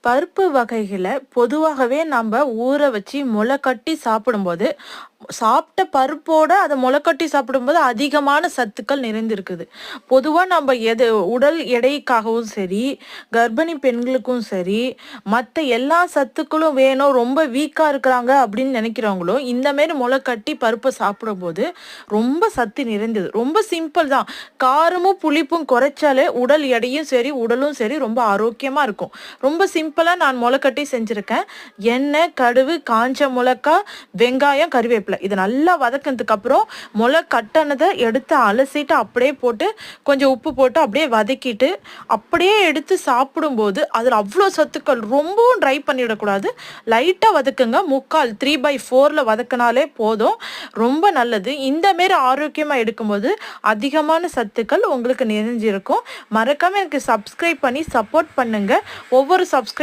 பருப்பு வகைகள பொதுவாகவே நம்ப ஊற வச்சு முளைக்கட்டி சாப்பிடும்போது, சாப்பிட்ட பருப்போட அத முளைக்கட்டி சாப்பிடும்போது அதிகமான சத்துக்கள் நிறைந்திருக்குது. பொதுவா நம்ப உடல் எடைக்காகவும் சரி, கர்ப்பிணி பெண்களுக்கும் சரி, மத்த எல்லா சத்துக்களும் வேணும், ரொம்ப வீக்கா இருக்கிறாங்க அப்படின்னு நினைக்கிறவங்களும், இந்த மாரி முளைக்கட்டி பருப்ப சாப்பிடும்போது ரொம்ப சத்து நிறைந்தது. ரொம்ப சிம்பிள் தான். காரமும், புளிப்பும் குறைச்சாலே உடல் எடையும் சரி, உடலும் சரி ரொம்ப ஆரோக்கியமா இருக்கும். ரொம்ப சிம்பிளா நான் முளைக்கட்டி செஞ்சிருக்கேன். எண்ணெய், கடுகு, காஞ்ச மிளகா, வெங்காயம், கறிவேப்பிலை இத நல்லா வதக்குனதுக்கு அப்புறம் கட்டனத எடுத்து அலசிட்டு அப்படியே போட்டு கொஞ்சம் உப்பு போட்டு அப்படியே வதக்கிட்டு அப்படியே எடுத்து சாப்பிடும்போது அதில் அவ்வளோ சத்துக்கள். ரொம்பவும் ட்ரை பண்ணிவிடக்கூடாது. லைட்டா வதக்குங்க. 3/4ல வதக்கினாலே போதும். ரொம்ப நல்லது. இந்த மாரி ஆரோக்கியமா எடுக்கும்போது அதிகமான சத்துக்கள் உங்களுக்கு நிறைஞ்சிருக்கும். மறக்காம எனக்கு சப்ஸ்கிரைப் பண்ணி சப்போர்ட் பண்ணுங்க. ஒவ்வொரு சப்ஸ்கிரைப்